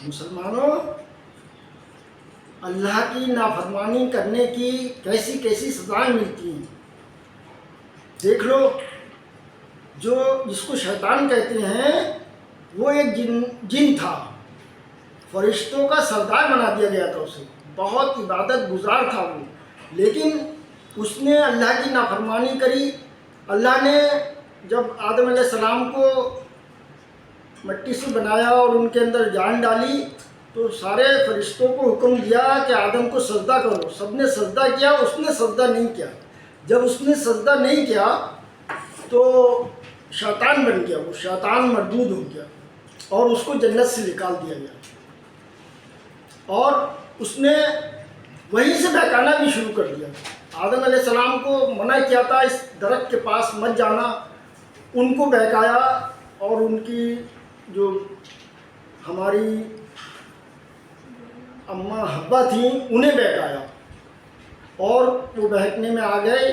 مسلمانوں، اللہ کی نافرمانی کرنے کی کیسی کیسی سزائیں ملتی ہیں دیکھ لو۔ جو جس کو شیطان کہتے ہیں وہ ایک جن تھا، فرشتوں کا سردار بنا دیا گیا تھا اسے، بہت عبادت گزار تھا وہ، لیکن اس نے اللہ کی نافرمانی کری۔ اللہ نے جب آدم علیہ السلام کو مٹی سے بنایا اور ان کے اندر جان ڈالی تو سارے فرشتوں کو حکم دیا کہ آدم کو سجدہ کرو۔ سب نے سجدہ کیا، اس نے سجدہ نہیں کیا۔ جب اس نے سجدہ نہیں کیا تو شیطان بن گیا، وہ شیطان مردود ہو گیا اور اس کو جنت سے نکال دیا گیا، اور اس نے وہیں سے بہکانا بھی شروع کر دیا۔ آدم علیہ السلام کو منع کیا تھا اس درخت کے پاس مت جانا، ان کو بہکایا، اور ان کی جو ہماری اماں حوا تھیں انہیں بہکایا، اور وہ بہکنے میں آ گئے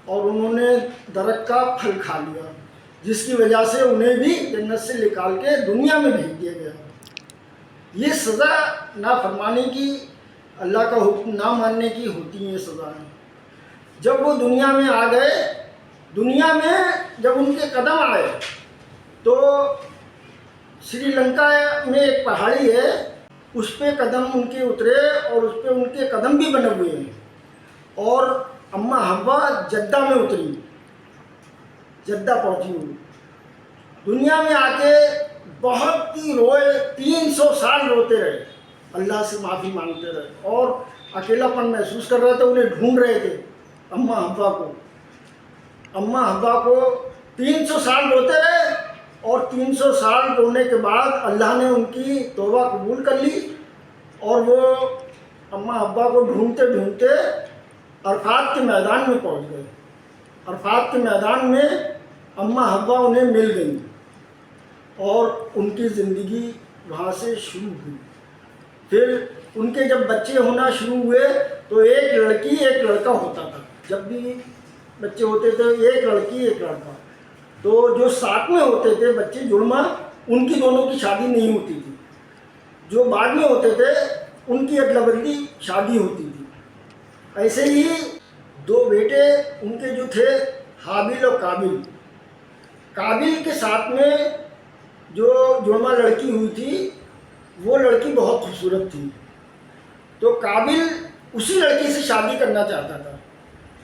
اور انہوں نے درخت کا پھل کھا لیا، جس کی وجہ سے انہیں بھی جنت سے نکال کے دنیا میں بھیج دیا گیا۔ یہ سزا نافرمانی کی، اللہ کا حکم نہ ماننے کی ہوتی ہیں سزائیں۔ جب وہ دنیا میں آ گئے، دنیا میں جب ان کے قدم آئے تو سری لنکا میں ایک پہاڑی ہے، اس پہ قدم ان کے اترے اور اس پہ ان کے قدم بھی بنے ہوئے ہیں، اور اماں حوا جدہ میں اتری، جدہ پہنچی ہوئی۔ دنیا میں آ کے بہت ہی روئے، 300 سال روتے رہے، اللہ سے معافی مانگتے رہے، اور اکیلا پن محسوس کر رہے تھے، انہیں ڈھونڈ رہے تھے اماں حوا کو۔ اماں حوا کو 300 سال روتے رہے، اور 300 سال رونے کے بعد اللہ نے ان کی توبہ قبول کر لی، اور وہ اماں حوا کو ڈھونڈتے ڈھونڈتے عرفات کے میدان میں پہنچ گئے۔ عرفات کے میدان میں اماں حوا انہیں مل گئیں، اور ان کی زندگی وہاں سے شروع ہوئی۔ پھر ان کے جب بچے ہونا شروع ہوئے تو ایک لڑکی ایک لڑکا ہوتا تھا، جب بھی بچے ہوتے تھے ایک لڑکی ایک لڑکا۔ تو جو ساتھ میں ہوتے تھے بچے جڑواں، ان کی دونوں کی شادی نہیں ہوتی تھی، جو بعد میں ہوتے تھے ان کی ادلا بدلی شادی ہوتی تھی۔ ایسے ہی 2 بیٹے ان کے جو تھے، حابیل اور قابل۔ قابل کے ساتھ میں جو جڑواں لڑکی ہوئی تھی وہ لڑکی بہت خوبصورت تھی، تو قابل اسی لڑکی سے شادی کرنا چاہتا تھا،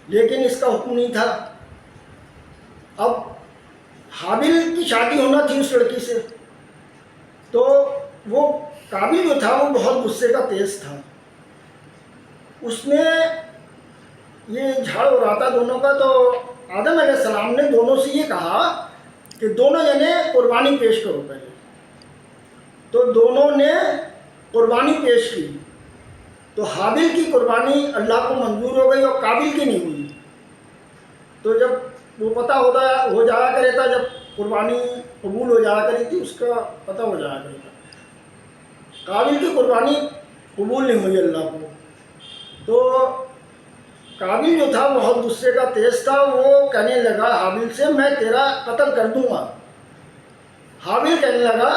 لیکن اس کا حکم نہیں تھا۔ اب حابیل کی شادی ہونا تھی اس لڑکی سے، تو وہ قابل جو تھا وہ بہت غصے کا تیز تھا۔ اس نے یہ جھاڑ ہو رہا تھا دونوں کا، تو آدم علیہ السلام نے دونوں سے یہ کہا کہ دونوں جنے قربانی پیش کرو پہلے۔ تو دونوں نے قربانی پیش کی، تو حابیل کی قربانی اللہ کو منظور ہو گئی اور قابل کی نہیں ہوئی۔ تو جب وہ پتہ ہو جایا کرے تھا، جب قربانی قبول ہو جایا کری تھی اس کا پتہ ہو جایا کرے تھا، قابل کی قربانی قبول نہیں ہوئی اللہ کو۔ تو قابل جو تھا بہت غصے کا تیز تھا، وہ کہنے لگا حابیل سے میں تیرا قتل کر دوں گا۔ حابیل کہنے لگا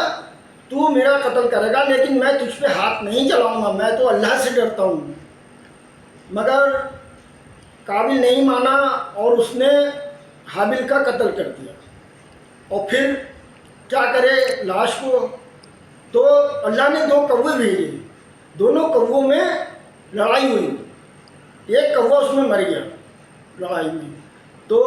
تو میرا قتل کرے گا، لیکن میں تجھ پہ ہاتھ نہیں چلاؤں گا، میں تو اللہ سے ڈرتا ہوں۔ مگر قابل نہیں مانا اور اس نے حابیل کا قتل کر دیا۔ اور پھر کیا کرے لاش کو؟ تو اللہ نے 2 کوے بھیجے، دونوں کووں میں لڑائی ہوئی، ایک کوا اس میں مر گیا لڑائی میں، تو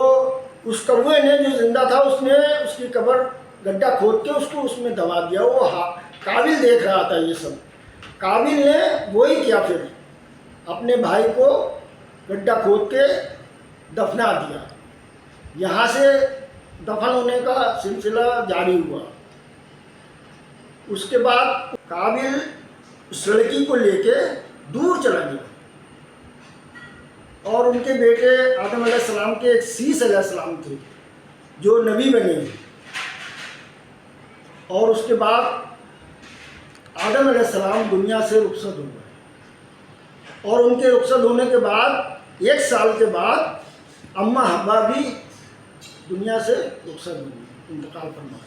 اس کوے نے جو زندہ تھا اس نے اس کی قبر گڈھا کھود کے اس کو اس میں دبا دیا۔ وہ قابل دیکھ رہا تھا یہ سب۔ قابل نے وہی کیا، پھر اپنے بھائی کو گڈھا کھود کے دفنا دیا۔ یہاں سے دفن ہونے کا سلسلہ جاری ہوا۔ اس کے بعد قابل اس لڑکی کو لے کے دور چلا گیا، اور ان کے بیٹے آدم علیہ السلام کے ایک سیس علیہ السلام تھے جو نبی بنے، اور اس کے بعد آدم علیہ السلام دنیا سے رخصت ہو گئے، اور ان کے رخصت ہونے کے بعد 1 سال کے بعد اماں حوا بھی دنیا سے رخصت ہوئی، انتقال فرما۔